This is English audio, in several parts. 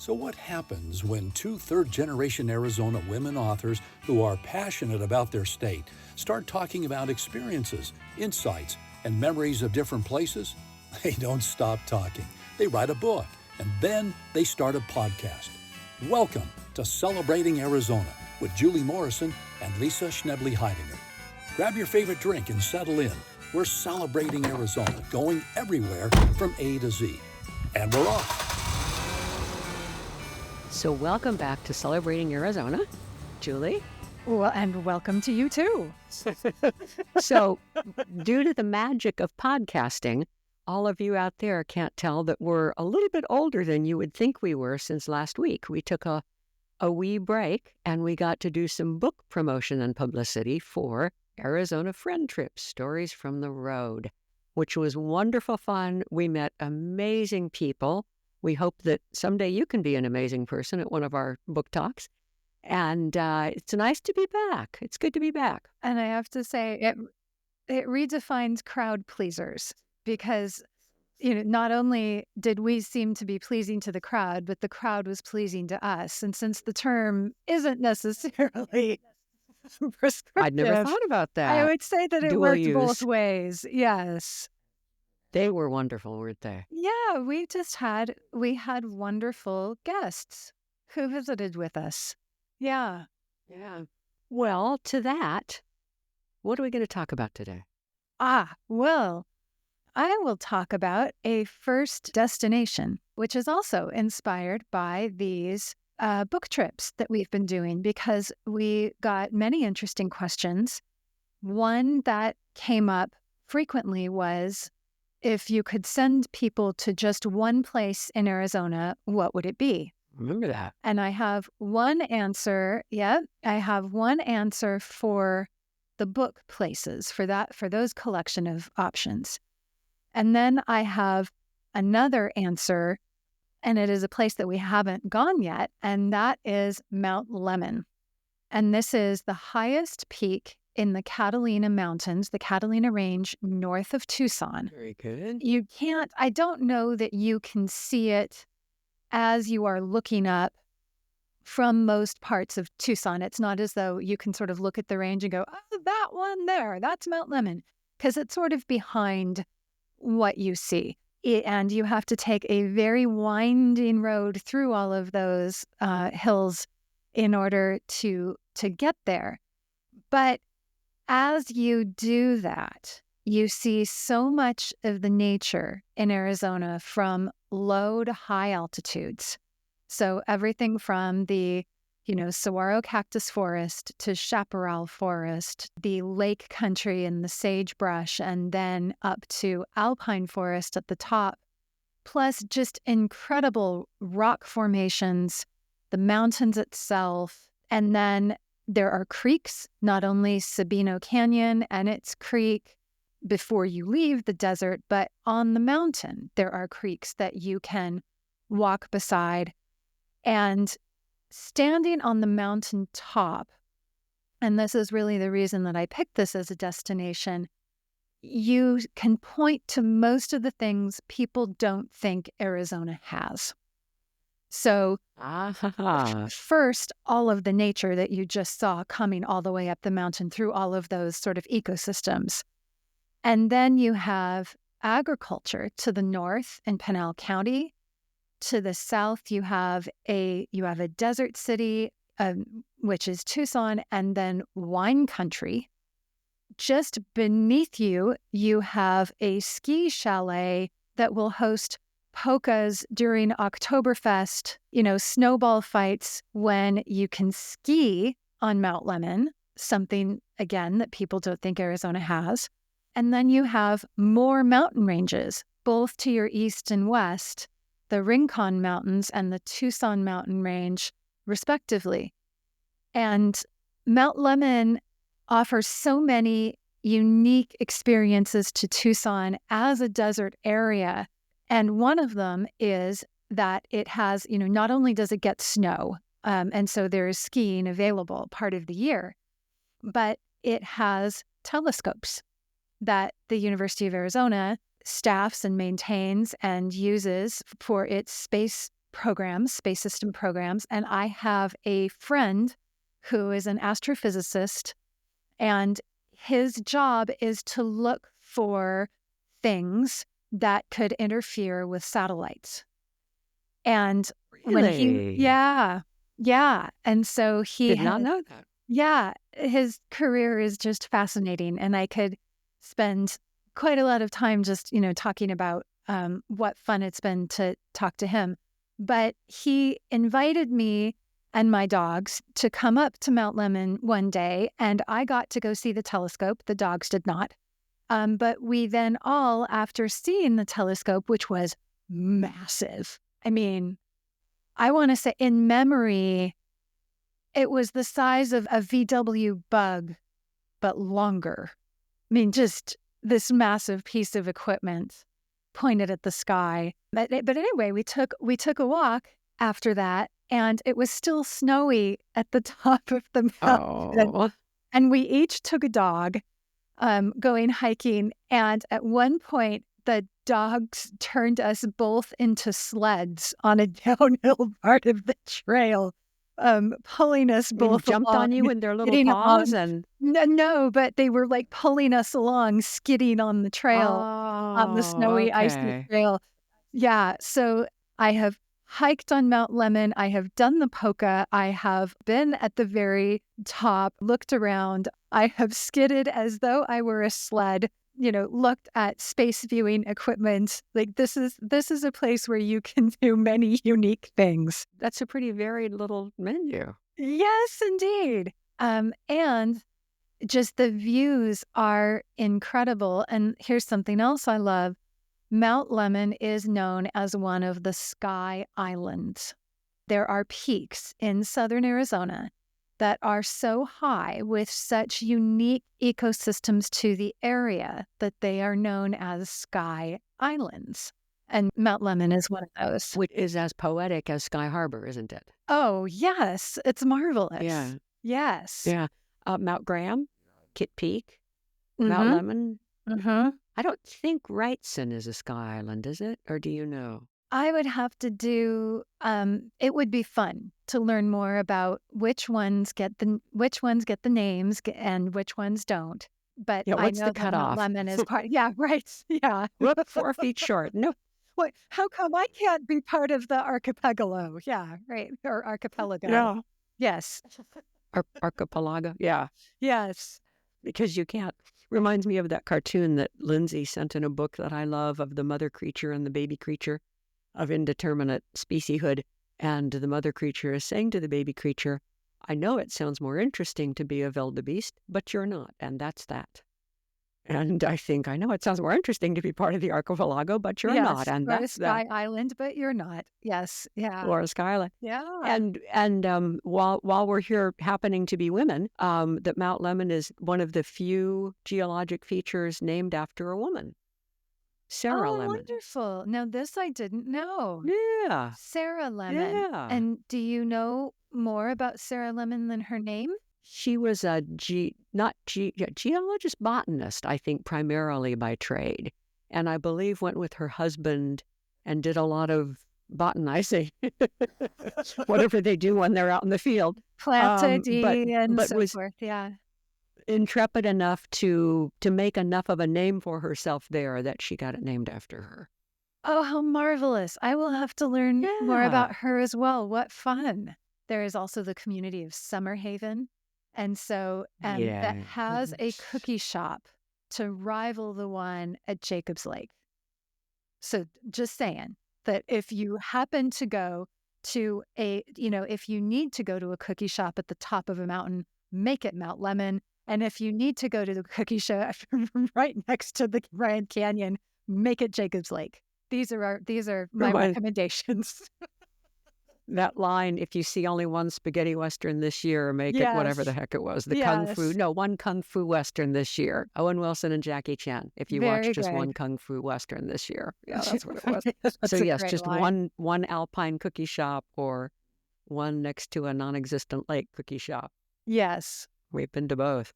So what happens when two third-generation Arizona women authors who are passionate about their state start talking about experiences, insights, and memories of different places? They don't stop talking. They write a book, and then they start a podcast. Welcome to Celebrating Arizona with Julie Morrison and Lisa Schnebley-Heidinger. Grab your favorite drink and settle in. We're celebrating Arizona, going everywhere from A to Z. And we're off. So welcome back to Celebrating Arizona, Julie. Well, and welcome to you too. So due to the magic of podcasting, all of you out there can't tell that we're a little bit older than you would think we were since last week. We took a wee break and we got to do some book promotion and publicity for Arizona Friend Trips, Stories from the Road, which was wonderful fun. We met amazing people. We hope that someday you can be an amazing person at one of our book talks. And it's nice to be back. It's good to be back. And I have to say, it redefines crowd pleasers because, not only did we seem to be pleasing to the crowd, but the crowd was pleasing to us. And since the term isn't necessarily prescriptive, I'd never thought about that. I would say that it Dual worked use. both ways. Yes. They were wonderful, weren't they? Yeah, we had wonderful guests who visited with us. Yeah. Yeah. Well, to that, what are we going to talk about today? Well, I will talk about a first destination, which is also inspired by these book trips that we've been doing because we got many interesting questions. One that came up frequently was, if you could send people to just one place in Arizona, what would it be? Remember that. And I have one answer. Yeah, I have one answer for the book places, for those collection of options. And then I have another answer, and it is a place that we haven't gone yet, and that is Mount Lemmon. And this is the highest peak in the Catalina Mountains, the Catalina Range north of Tucson. Very good. I don't know that you can see it as you are looking up from most parts of Tucson. It's not as though you can sort of look at the range and go, oh, that one there, that's Mount Lemmon, because it's sort of behind what you see. And you have to take a very winding road through all of those hills in order to get there. But as you do that, you see so much of the nature in Arizona from low to high altitudes. So everything from the, saguaro cactus forest to chaparral forest, the lake country and the sagebrush, and then up to alpine forest at the top, plus just incredible rock formations, the mountains itself, and then there are creeks, not only Sabino Canyon and its creek before you leave the desert, but on the mountain, there are creeks that you can walk beside. And standing on the mountain top, and this is really the reason that I picked this as a destination, you can point to most of the things people don't think Arizona has. So first, all of the nature that you just saw coming all the way up the mountain through all of those sort of ecosystems. And then you have agriculture to the north in Pinal County. To the south, you have a desert city, which is Tucson, and then wine country. Just beneath you, you have a ski chalet that will host polkas during Oktoberfest, snowball fights when you can ski on Mount Lemmon, something, again, that people don't think Arizona has. And then you have more mountain ranges, both to your east and west, the Rincon Mountains and the Tucson Mountain Range, respectively. And Mount Lemmon offers so many unique experiences to Tucson as a desert area. And one of them is that it has, not only does it get snow, and so there is skiing available part of the year, but it has telescopes that the University of Arizona staffs and maintains and uses for its space programs, space system programs, and I have a friend who is an astrophysicist, and his job is to look for things that could interfere with satellites. And when Really? yeah. And so Did not know that. his career is just fascinating. And I could spend quite a lot of time just, talking about what fun it's been to talk to him. But he invited me and my dogs to come up to Mount Lemmon one day, and I got to go see the telescope. The dogs did not. But we then all, after seeing the telescope, which was massive, I mean, I want to say in memory, it was the size of a VW Bug, but longer. I mean, just this massive piece of equipment pointed at the sky. But anyway, we took a walk after that, and it was still snowy at the top of the mountain. Oh, And we each took a dog going hiking. And at one point, the dogs turned us both into sleds on a downhill part of the trail, pulling us both jumped along, on you with their little skidding paws along. and No, but they were like pulling us along, skidding on the trail, on the snowy, icy okay. trail. Yeah, so I have hiked on Mount Lemmon. I have done the Polka. I have been at the very top, looked around. I have skidded as though I were a sled, looked at space viewing equipment. Like this is a place where you can do many unique things. That's a pretty varied little menu. Yes, indeed. And just the views are incredible. And here's something else I love. Mount Lemmon is known as one of the Sky Islands. There are peaks in southern Arizona that are so high with such unique ecosystems to the area that they are known as Sky Islands. And Mount Lemmon is one of those. Which is as poetic as Sky Harbor, isn't it? Oh, yes. It's marvelous. Yeah. Yes. Yeah. Mount Graham, Kitt Peak, Mm-hmm. Mount Lemmon. Mm-hmm. I don't think Wrightson is a Sky Island, is it? Or do you know? I would have to do, it would be fun to learn more about which ones get the names and which ones don't. But Yeah, I what's know the that Mount cutoff? Lemmon is part. Yeah, right. Yeah. Whoop, 4 feet short. No, What? How come I can't be part of the archipelago? Yeah, right. Or archipelago. yeah. Yes. Archipelago. Yeah, Yes. because you can't. Reminds me of that cartoon that Lindsay sent in a book that I love of the mother creature and the baby creature of indeterminate specieshood. And the mother creature is saying to the baby creature, I know it sounds more interesting to be a wildebeest, but you're not. And that's that. And I think, I know it sounds more interesting to be part of the archipelago, but you're not. Yes. And Or a that's Sky that. Island, but you're not. Yes. Yeah. Laura Skyland. Yeah. And while we're here happening to be women, that Mount Lemmon is one of the few geologic features named after a woman, Sarah Oh, Lemmon. wonderful. Now, this I didn't know. Yeah, Sarah Lemmon. yeah. And do you know more about Sarah Lemmon than her name? She was a geologist, botanist, I think, primarily by trade, and I believe went with her husband and did a lot of botanizing, whatever they do when they're out in the field. Plant ID and but so was forth. Yeah. intrepid enough to make enough of a name for herself there that she got it named after her. Oh, how marvelous. I will have to learn more Yeah. about her as well. What fun. There is also the community of Summerhaven. And so that Yeah. has a cookie shop to rival the one at Jacobs Lake. So just saying that if you happen to go to if you need to go to a cookie shop at the top of a mountain, make it Mount Lemmon. And if you need to go to the cookie shop right next to the Grand Canyon, make it Jacobs Lake. These are my recommendations. That line, if you see only one spaghetti Western this year, make it whatever the Yes. heck it was. The Yes. one Kung Fu Western this year. Owen Wilson and Jackie Chan. If you Very watch just good. one Kung Fu Western this year. Yeah, that's what it was. That's So a yes, great just line. one alpine cookie shop or one next to a non-existent lake cookie shop. Yes. We've been to both.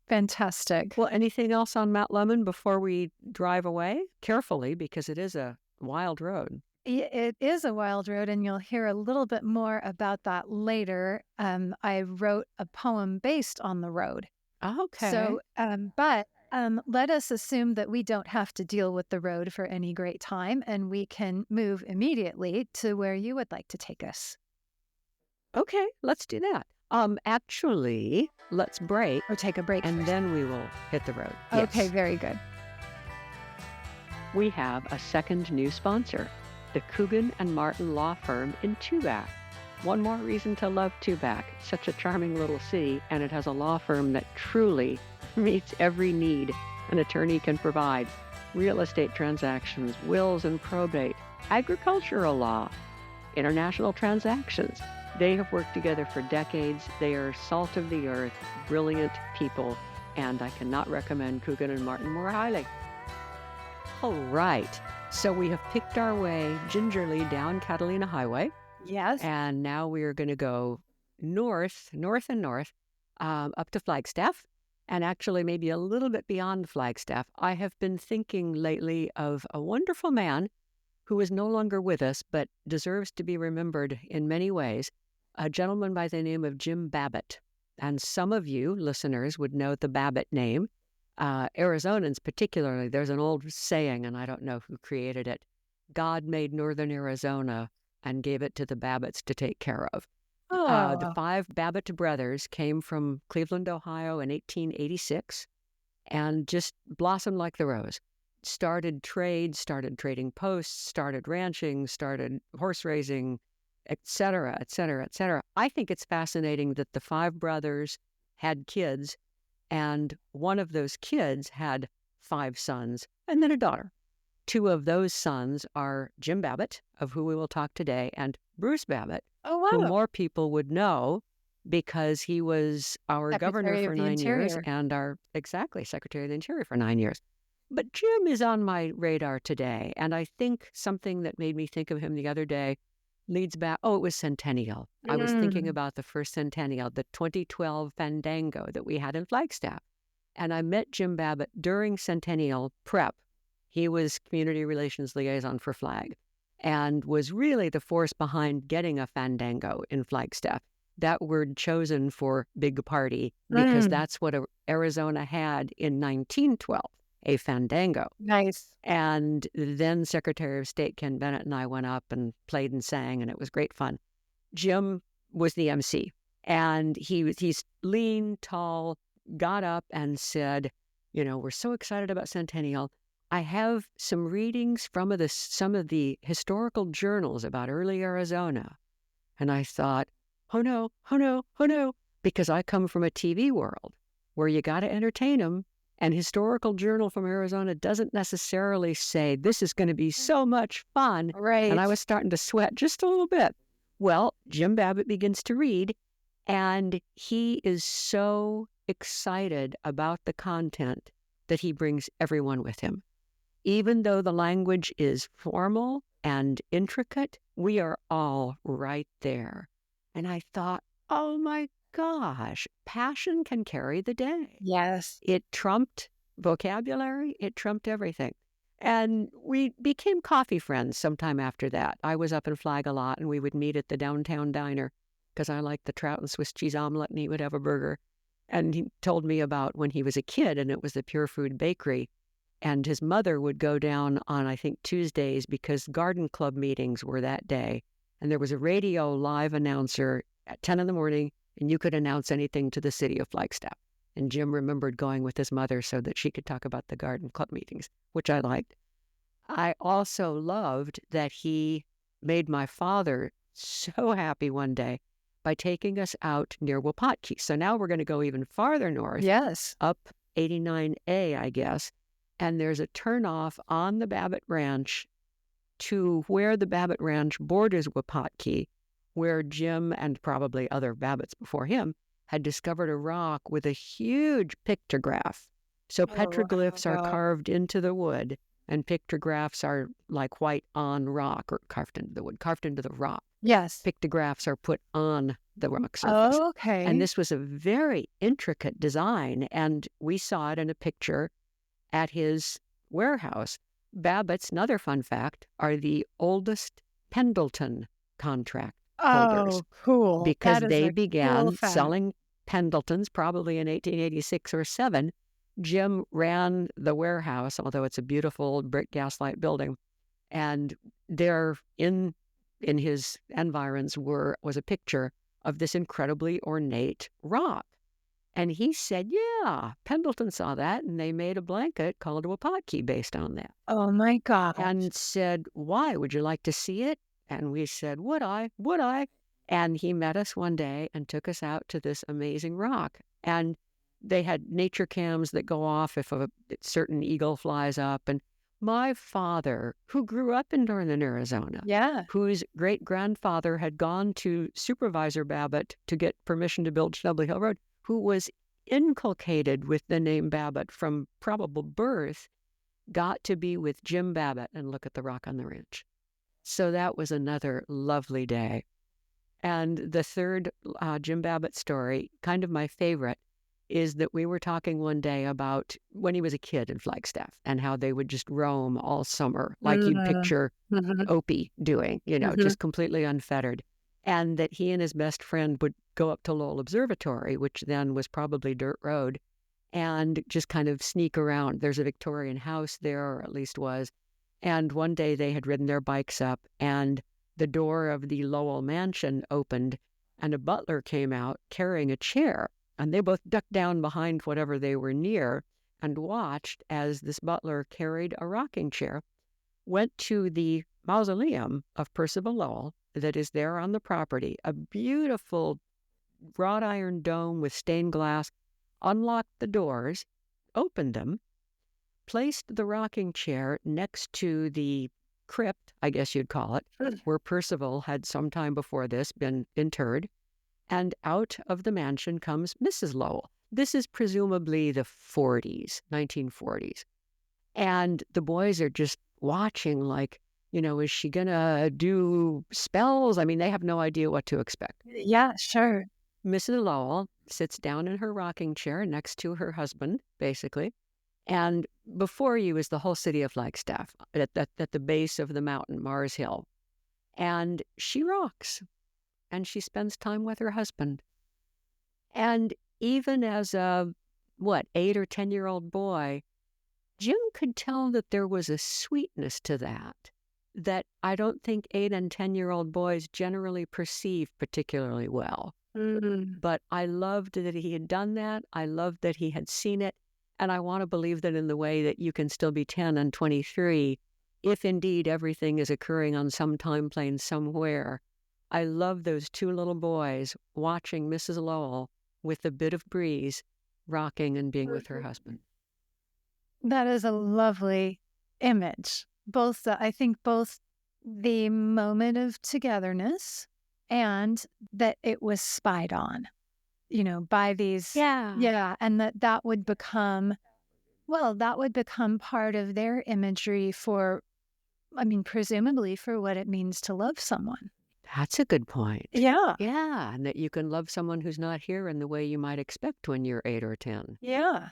Fantastic. Well, anything else on Mount Lemmon before we drive away? Carefully, because it is a wild road. It is a wild road, and you'll hear a little bit more about that later. I wrote a poem based on the road. Okay. So, but let us assume that we don't have to deal with the road for any great time, and we can move immediately to where you would like to take us. Okay, let's do that. Actually, let's break Or take a break and first. then we will hit the road. Okay, Yes. very good. We have a second new sponsor, the Coogan and Martin Law Firm in Tubac. One more reason to love Tubac. Such a charming little city, and it has a law firm that truly meets every need an attorney can provide. Real estate transactions, wills and probate, agricultural law, international transactions. They have worked together for decades. They are salt of the earth, brilliant people, and I cannot recommend Coogan and Martin more highly. All right, so we have picked our way gingerly down Catalina Highway, Yes. and now we are going to go north, up to Flagstaff, and actually maybe a little bit beyond Flagstaff. I have been thinking lately of a wonderful man who is no longer with us, but deserves to be remembered in many ways, a gentleman by the name of Jim Babbitt. And some of you listeners would know the Babbitt name. Arizonans particularly, there's an old saying, and I don't know who created it. God made Northern Arizona and gave it to the Babbitts to take care of. The 5 Babbitt brothers came from Cleveland, Ohio in 1886 and just blossomed like the rose. Started trade, started trading posts, started ranching, started horse racing, et cetera, et cetera, et cetera. I think it's fascinating that the 5 brothers had kids, and one of those kids had 5 sons and then a daughter. 2 of those sons are Jim Babbitt, of who we will talk today, and Bruce Babbitt, Oh, who wow. more people would know because he was our governor Secretary for of the 9 years Interior. and our, Secretary of the Interior for 9 years. But Jim is on my radar today, and I think something that made me think of him the other day leads back. Oh, it was Centennial. I was thinking about the first Centennial, the 2012 Fandango that we had in Flagstaff. And I met Jim Babbitt during Centennial prep. He was community relations liaison for Flag and was really the force behind getting a Fandango in Flagstaff. That word chosen for big party because that's what Arizona had in 1912, a Fandango. Nice. And then Secretary of State Ken Bennett and I went up and played and sang, and it was great fun. Jim was the MC, and he's lean, tall, got up and said, we're so excited about Centennial. I have some readings from some of the historical journals about early Arizona. And I thought, oh no, because I come from a TV world where you got to entertain them. And Historical Journal from Arizona doesn't necessarily say, this is going to be so much fun. Right. And I was starting to sweat just a little bit. Well, Jim Babbitt begins to read, and he is so excited about the content that he brings everyone with him. Even though the language is formal and intricate, we are all right there. And I thought, oh my gosh, passion can carry the day. Yes. It trumped vocabulary. It trumped everything. And we became coffee friends sometime after that. I was up in Flag a lot, and we would meet at the downtown diner because I liked the trout and Swiss cheese omelet, and he would have a burger. And he told me about when he was a kid, and it was the Pure Food Bakery. And his mother would go down on, I think, Tuesdays because garden club meetings were that day. And there was a radio live announcer at 10 in the morning, and you could announce anything to the city of Flagstaff. And Jim remembered going with his mother so that she could talk about the garden club meetings, which I liked. I also loved that he made my father so happy one day by taking us out near Wapatki. So now we're going to go even farther north. Yes. Up 89A, I guess. And there's a turnoff on the Babbitt Ranch to where the Babbitt Ranch borders Wapatki, where Jim and probably other Babbitts before him had discovered a rock with a huge pictograph. So petroglyphs are carved into the wood, and pictographs are like white on rock, or carved into the wood, carved into the rock. Yes. Pictographs are put on the rock surface. Okay. And this was a very intricate design, and we saw it in a picture at his warehouse. Babbitts, another fun fact, are the oldest Pendleton contract holders Oh, cool. because That is they a cool began fact. selling Pendletons probably in 1886 or 7. Jim ran the warehouse, although it's a beautiful brick gaslight building, and there in his environs was a picture of this incredibly ornate rock. And he said, yeah, Pendleton saw that, and they made a blanket called a Wapatki based on that. Oh my gosh. And said, why? Would you like to see it? And we said, would I? Would I? And he met us one day and took us out to this amazing rock. And they had nature cams that go off if a certain eagle flies up. And my father, who grew up in Northern Arizona, Yeah. whose great-grandfather had gone to Supervisor Babbitt to get permission to build Schnebly Hill Road, who was inculcated with the name Babbitt from probable birth, got to be with Jim Babbitt and look at the rock on the ranch. So that was another lovely day. And the third Jim Babbitt story, kind of my favorite, is that we were talking one day about when he was a kid in Flagstaff and how they would just roam all summer, like you'd picture Opie doing, just completely unfettered. And that he and his best friend would go up to Lowell Observatory, which then was probably dirt road, and just kind of sneak around. There's a Victorian house there, or at least was. And one day they had ridden their bikes up, and the door of the Lowell mansion opened, and a butler came out carrying a chair. And they both ducked down behind whatever they were near and watched as this butler carried a rocking chair, went to the mausoleum of Percival Lowell that is there on the property, a beautiful wrought iron dome with stained glass, unlocked the doors, opened them, placed the rocking chair next to the crypt, I guess you'd call it, where Percival had some time before this been interred, and out of the mansion comes Mrs. Lowell. This is presumably the 1940s. And the boys are just watching like, is she going to do spells? I mean, they have no idea what to expect. Yeah, sure. Mrs. Lowell sits down in her rocking chair next to her husband, basically. And before you is the whole city of Flagstaff at the base of the mountain, Mars Hill. And she rocks. And she spends time with her husband. And even as a, 8 or 10-year-old boy, Jim could tell that there was a sweetness to that I don't think 8 and 10-year-old boys generally perceive particularly well. But I loved that he had done that. I loved that he had seen it. And I want to believe that in the way that you can still be 10 and 23, if indeed everything is occurring on some time plane somewhere. I love those two little boys watching Mrs. Lowell with a bit of breeze, rocking and being with her husband. That is a lovely image. I think both the moment of togetherness and that it was spied on, by these. Yeah. And that would become part of their imagery presumably for what it means to love someone. That's a good point. Yeah. Yeah, and that you can love someone who's not here in the way you might expect when you're 8 or 10. Yeah.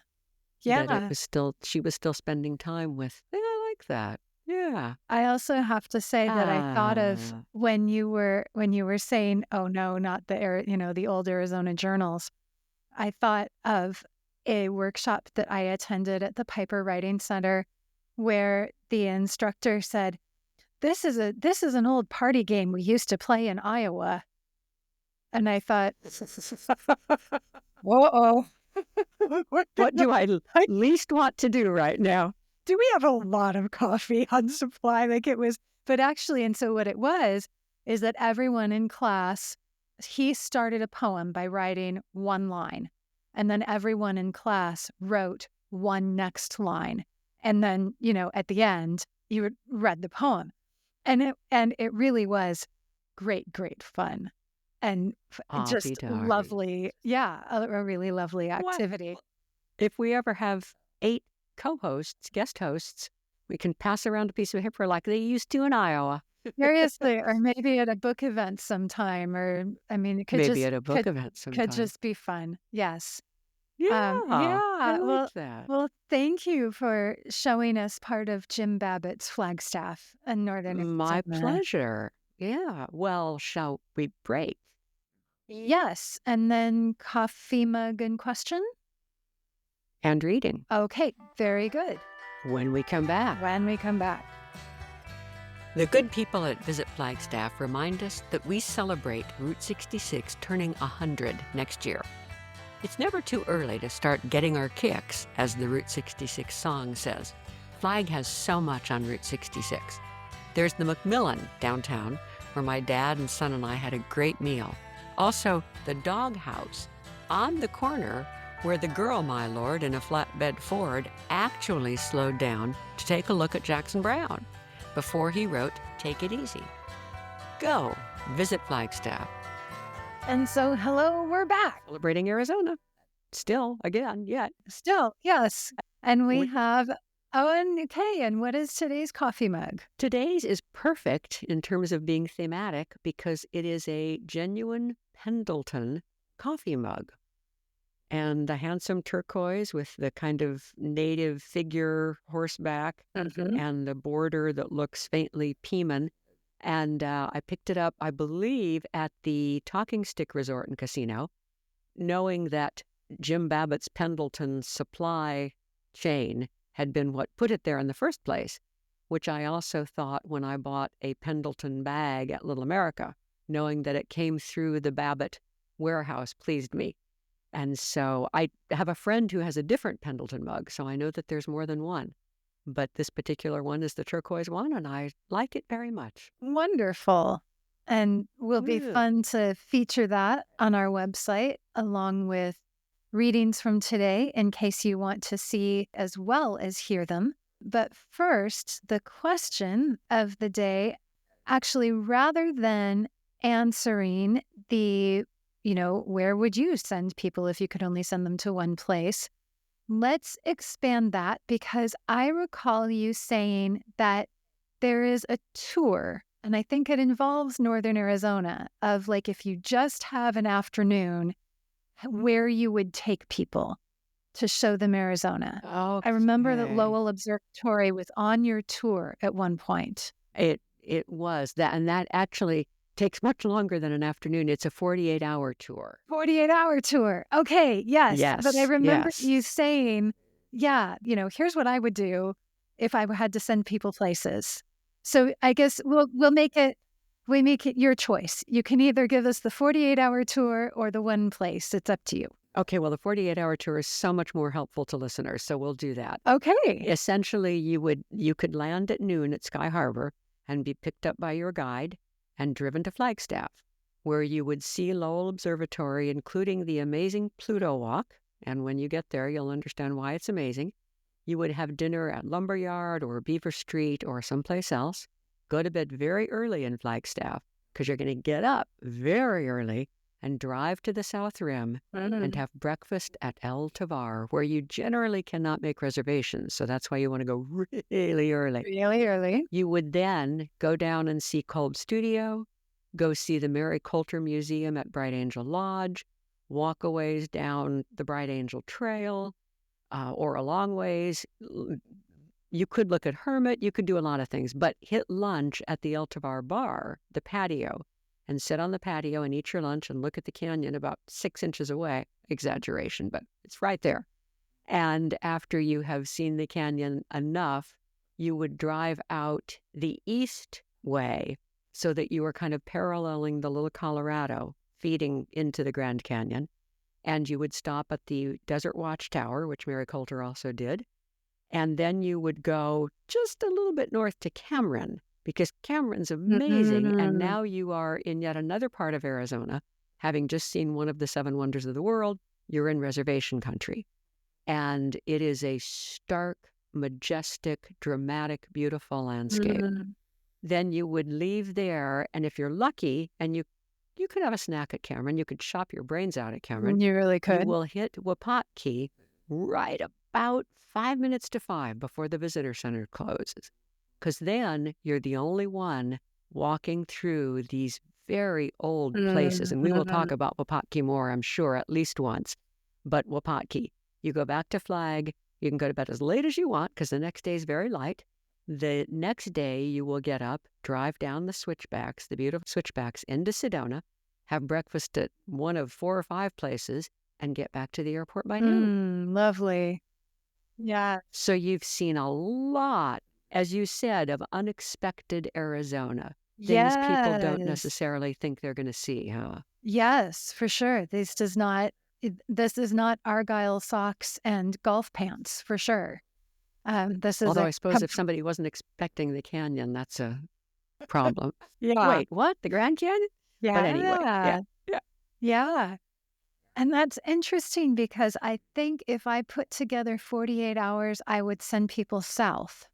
Yeah. That she was still spending time with. Yeah, I like that. Yeah. I also have to say that I thought of when you were saying, oh no, not the old Arizona journals. I thought of a workshop that I attended at the Piper Writing Center where the instructor said, This is an old party game we used to play in Iowa. And I thought, whoa, what do I least want to do right now? Do we have a lot of coffee on supply? But actually, and so what it was is that everyone in class, he started a poem by writing one line. And then everyone in class wrote one next line. And then, at the end, you read the poem. And it really was great fun and just lovely. Yeah, a really lovely activity. Well, if we ever have 8 co-hosts, guest hosts, we can pass around a piece of paper like they used to in Iowa. Seriously, or maybe at a book event sometime, it could maybe at a book event sometime. Could just be fun. Yes. Yeah, I like Well, that. thank you for showing us part of Jim Babbitt's Flagstaff in Northern My Arizona. pleasure. Yeah. Well, shall we break? Yes, and then coffee mug in question? And reading Okay, very good. when we come back. When we come back. The good people at Visit Flagstaff remind us that we celebrate Route 66 turning 100 next year. It's never too early to start getting our kicks, as the Route 66 song says. Flag has so much on Route 66. There's the McMillan downtown, where my dad and son and I had a great meal. Also, the Dog House, on the corner where the girl, my lord, in a flatbed Ford actually slowed down to take a look at Jackson Browne before he wrote Take It Easy. Go visit Flagstaff. And so, hello, we're back. Celebrating Arizona. Still, again, yet. Still, yes. And we We- have Owen. Okay, and what is today's coffee mug? Today's is perfect in terms of being thematic because it is a genuine Pendleton coffee mug. And the handsome turquoise with the kind of native figure horseback and the border that looks faintly Peman. And I picked it up, I believe, at the Talking Stick Resort and Casino, knowing that Jim Babbitt's Pendleton supply chain had been what put it there in the first place, which I also thought when I bought a Pendleton bag at Little America, knowing that it came through the Babbitt warehouse pleased me. And so I have a friend who has a different Pendleton mug, so I know that there's more than one. But this particular one is the turquoise one, and I like it very much. Wonderful. And will be Yeah. fun to feature that on our website along with readings from today in case you want to see as well as hear them. But first, the question of the day, actually, rather than answering the, where would you send people if you could only send them to one place? Let's expand that because I recall you saying that there is a tour, and I think it involves Northern Arizona, of like if you just have an afternoon, where you would take people to show them Arizona. I remember that Lowell Observatory was on your tour at one point. It was that, and that actually takes much longer than an afternoon. It's a 48-hour tour. 48-hour tour. Okay, yes. Yes, But I remember yes. you saying, yeah, here's what I would do if I had to send people places. So I guess we make it your choice. You can either give us the 48-hour tour or the one place. It's up to you. Okay, well, the 48-hour tour is so much more helpful to listeners, so we'll do that. Okay. Essentially, you could land at noon at Sky Harbor and be picked up by your guide and driven to Flagstaff, where you would see Lowell Observatory, including the amazing Pluto Walk. And when you get there, you'll understand why it's amazing. You would have dinner at Lumberyard or Beaver Street or someplace else. Go to bed very early in Flagstaff because you're going to get up very early and drive to the South Rim and have breakfast at El Tovar, where you generally cannot make reservations. So that's why you want to go really early. Really early. You would then go down and see Kolb Studio, go see the Mary Coulter Museum at Bright Angel Lodge, walk a ways down the Bright Angel Trail, or a long ways. You could look at Hermit, you could do a lot of things, but hit lunch at the El Tovar Bar, the patio, and sit on the patio and eat your lunch and look at the canyon about 6 inches away. Exaggeration, but it's right there. And after you have seen the canyon enough, you would drive out the east way so that you were kind of paralleling the Little Colorado, feeding into the Grand Canyon. And you would stop at the Desert Watchtower, which Mary Coulter also did. And then you would go just a little bit north to Cameron, because Cameron's amazing. And now you are in yet another part of Arizona. Having just seen one of the 7 wonders of the world, you're in reservation country. And it is a stark, majestic, dramatic, beautiful landscape. Then you would leave there, and if you're lucky, and you could have a snack at Cameron, you could shop your brains out at Cameron. You really could. You will hit Wapatki right about 5 minutes to 5 before the visitor center closes, because then you're the only one walking through these very old places. And we will talk about Wapatki more, I'm sure, at least once. but Wapatki. You go back to Flag. You can go to bed as late as you want because the next day is very light. The next day, you will get up, drive down the switchbacks, the beautiful switchbacks, into Sedona, have breakfast at one of 4 or 5 places, and get back to the airport by noon. Lovely. Yeah. So you've seen a lot, as you said, of unexpected Arizona. Things people don't Yes. necessarily think they're going to see, huh? Yes, for sure. This is not Argyle socks and golf pants, for sure. This is Although a I suppose if somebody wasn't expecting the canyon, that's a problem. yeah. Wait, what? The Grand Canyon? But anyway, yeah. Yeah. And that's interesting because I think if I put together 48 hours, I would send people south,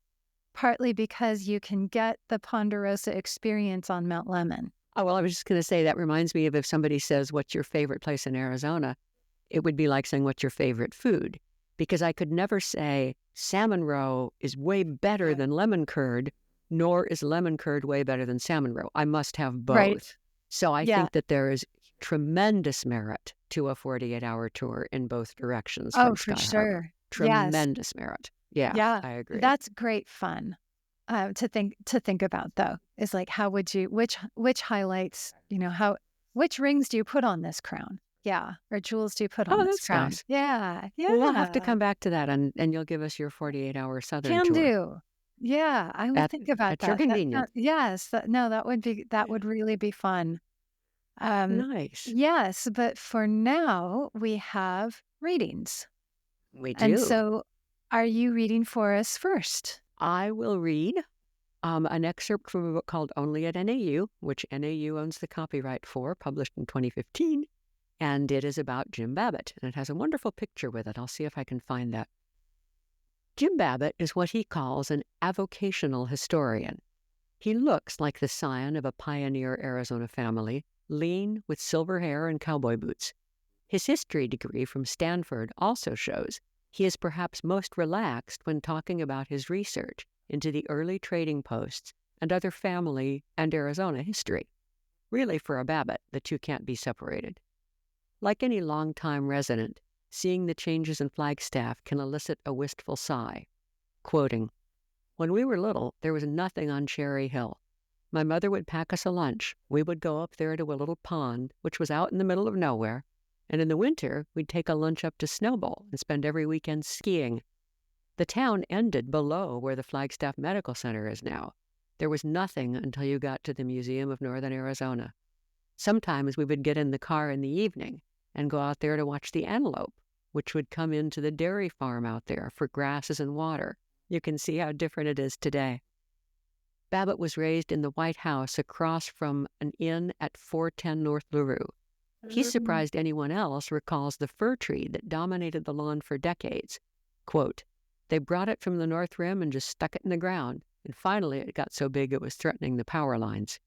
partly because you can get the Ponderosa experience on Mount Lemmon. Oh, well, I was just going to say that reminds me of if somebody says, what's your favorite place in Arizona? It would be like saying, what's your favorite food? Because I could never say salmon roe is way better than lemon curd, nor is lemon curd way better than salmon roe. I must have both. Right. So I think that there is tremendous merit to a 48-hour tour in both directions from for Sky sure. Harbor. Tremendous merit. Yeah, I agree. That's great fun to think about, though. Is like, how would you, which highlights, which rings do you put on this crown? Yeah. Or jewels do you put on this that's crown? nice. Yeah. Well, we'll have to come back to that, and you'll give us your 48-hour Southern Can tour. do. Yeah, I will think about at that. your convenience. Yes. That would really be fun. Nice. Yes, but for now, we have readings. We do. And so, are you reading for us first? I will read an excerpt from a book called Only at NAU, which NAU owns the copyright for, published in 2015. And it is about Jim Babbitt, and it has a wonderful picture with it. I'll see if I can find that. Jim Babbitt is what he calls an avocational historian. He looks like the scion of a pioneer Arizona family, lean with silver hair and cowboy boots. His history degree from Stanford also shows he is perhaps most relaxed when talking about his research into the early trading posts and other family and Arizona history. Really, for a Babbitt, the two can't be separated. Like any longtime resident, seeing the changes in Flagstaff can elicit a wistful sigh. Quoting, "When we were little, there was nothing on Cherry Hill. My mother would pack us a lunch. We would go up there to a little pond, which was out in the middle of nowhere, and in the winter, we'd take a lunch up to Snowball and spend every weekend skiing. The town ended below where the Flagstaff Medical Center is now. There was nothing until you got to the Museum of Northern Arizona. Sometimes we would get in the car in the evening and go out there to watch the antelope, which would come into the dairy farm out there for grasses and water. You can see how different it is today." Babbitt was raised in the White House across from an inn at 410 North LaRue. He surprised anyone else recalls the fir tree that dominated the lawn for decades. Quote, "They brought it from the North Rim and just stuck it in the ground, and finally it got so big it was threatening the power lines."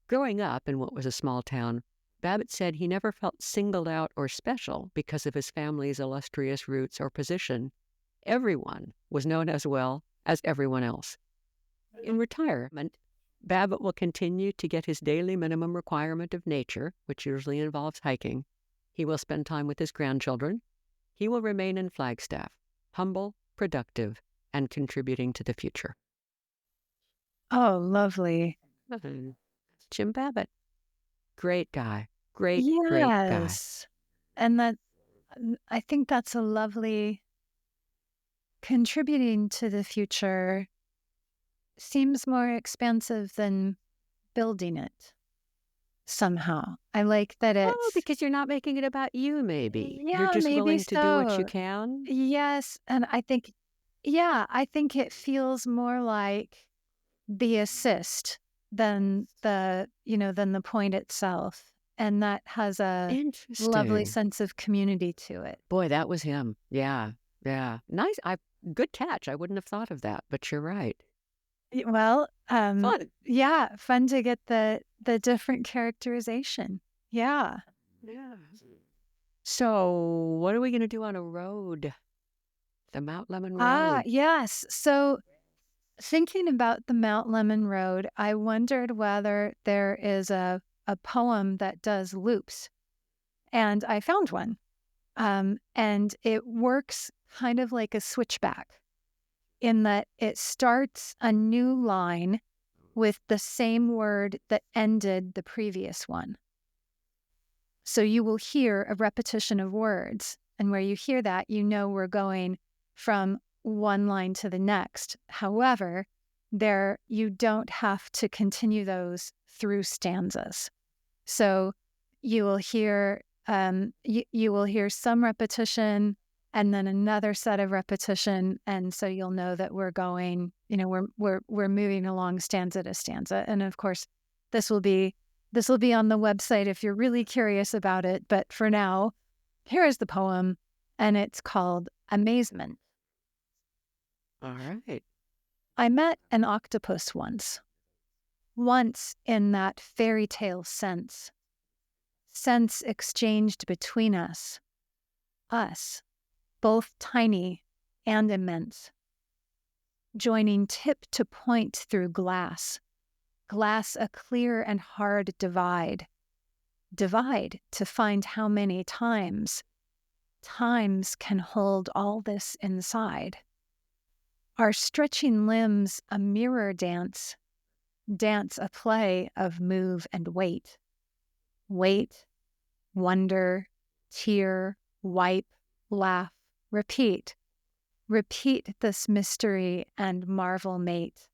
Growing up in what was a small town, Babbitt said he never felt singled out or special because of his family's illustrious roots or position. Everyone was known as well as everyone else. In retirement, Babbitt will continue to get his daily minimum requirement of nature, which usually involves hiking. He will spend time with his grandchildren. He will remain in Flagstaff, humble, productive, and contributing to the future. Oh, lovely. Jim Babbitt. Great guy. Great guy. Yes. And I think that's a lovely contributing to the future. Seems more expansive than building it somehow. I like that it's... Oh, because you're not making it about you, maybe. You're just maybe willing to do what you so. can. Yes, and I think it feels more like the assist than the point itself. And that has a lovely sense of community to it. Boy, that was him. Yeah. Nice. Good catch. I wouldn't have thought of that, but you're right. Well, Fun. Yeah, fun to get the different characterization. Yeah. So, what are we going to do on a road? The Mount Lemmon Road. Yes. So, thinking about the Mount Lemmon Road, I wondered whether there is a poem that does loops. And I found one. And it works kind of like a switchback in that it starts a new line with the same word that ended the previous one. So you will hear a repetition of words. And where you hear that, you know we're going from one line to the next. However, you don't have to continue those through stanzas. So you will hear you will hear some repetition and then another set of repetition, and so you'll know that we're going, we're moving along stanza to stanza. And of course, this will be on the website if you're really curious about it. But for now, here is the poem, and it's called Amazement. All right. I met an octopus once in that fairy tale sense exchanged between us, both tiny and immense, joining tip to point through glass a clear and hard divide to find how many times can hold all this inside. Our stretching limbs a mirror dance a play of move and wait, wonder, tear, wipe, laugh, repeat this mystery and marvel mate.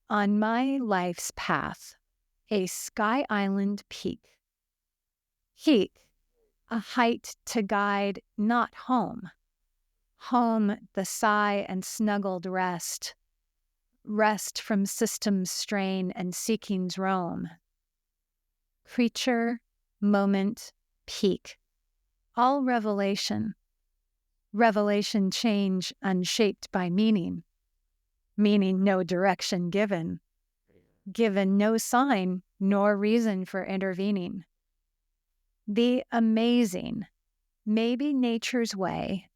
On my life's path, a sky island peak, a height to guide not home, the sigh and snuggled rest from system's strain and seeking's roam. Creature, moment, peak, all revelation change unshaped by meaning no direction given no sign nor reason for intervening. The amazing, maybe nature's way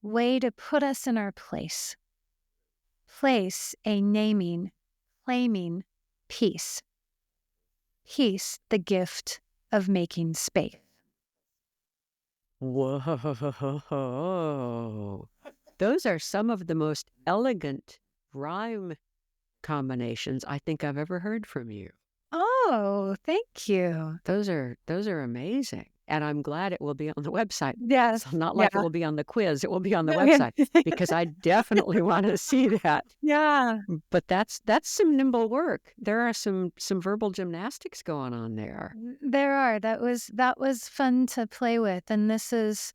to put us in our place a naming, claiming peace, the gift of making space. Whoa. Those are some of the most elegant rhyme combinations I think I've ever heard from you. Oh, thank you. Those are amazing. And I'm glad it will be on the website. Yes. So not like it will be on the quiz, it will be on the website because I definitely want to see that. Yeah. But that's some nimble work. There are some verbal gymnastics going on there. There are. That was fun to play with. And this is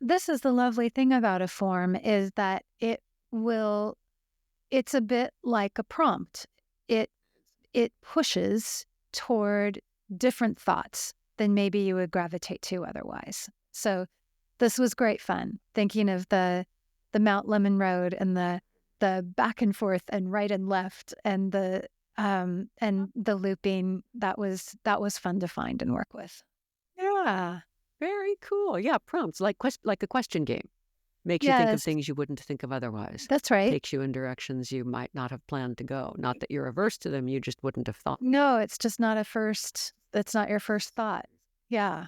the lovely thing about a form is that it's a bit like a prompt. It pushes toward different thoughts than maybe you would gravitate to otherwise. So this was great fun, thinking of the Mount Lemon Road and the back and forth and right and left and the looping. That was fun to find and work with. Yeah, very cool. Yeah, prompts like a question game. Makes you think of things you wouldn't think of otherwise. That's right. Takes you in directions you might not have planned to go. Not that you're averse to them, you just wouldn't have thought. No, it's just not it's not your first thought. Yeah.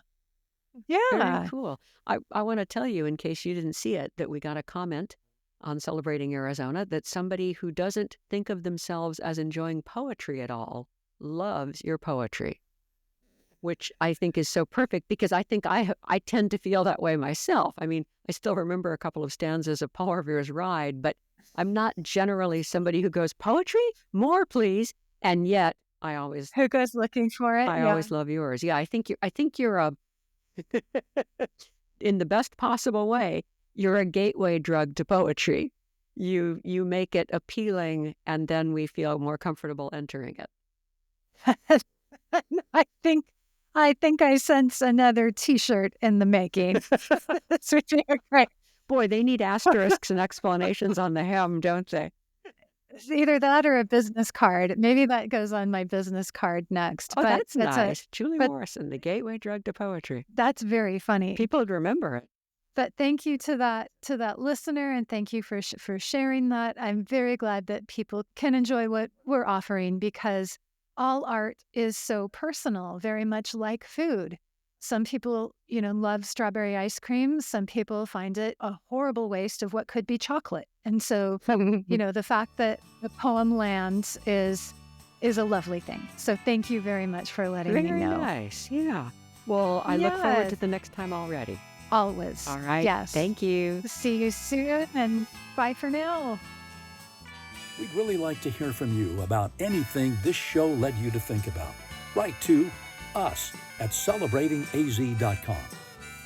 Yeah. Very cool. I want to tell you, in case you didn't see it, that we got a comment on Celebrating Arizona that somebody who doesn't think of themselves as enjoying poetry at all loves your poetry, which I think is so perfect because I think I tend to feel that way myself. I mean, I still remember a couple of stanzas of Paul Revere's Ride, but I'm not generally somebody who goes, poetry? More, please. And yet, who goes looking for it? I always love yours. Yeah, I think you're a in the best possible way, you're a gateway drug to poetry. You make it appealing, and then we feel more comfortable entering it. I think I sense another T-shirt in the making. That's great. Boy, they need asterisks and explanations on the hem, don't they? It's either that or a business card. Maybe that goes on my business card next. Oh, that's nice. Julie Morrison, the gateway drug to poetry. That's very funny. People would remember it. But thank you to that listener, and thank you for sharing that. I'm very glad that people can enjoy what we're offering because all art is so personal, very much like food. Some people, love strawberry ice cream. Some people find it a horrible waste of what could be chocolate. And so, the fact that the poem lands is a lovely thing. So thank you very much for letting me know. Very nice. Yeah. Well, I look forward to the next time already. Always. All right. Yes. Thank you. See you soon, and bye for now. We'd really like to hear from you about anything this show led you to think about. Write to us at celebratingaz.com.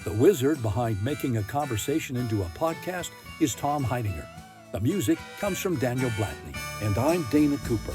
The wizard behind making a conversation into a podcast is Tom Heidinger. The music comes from Daniel Blattney, and I'm Dana Cooper.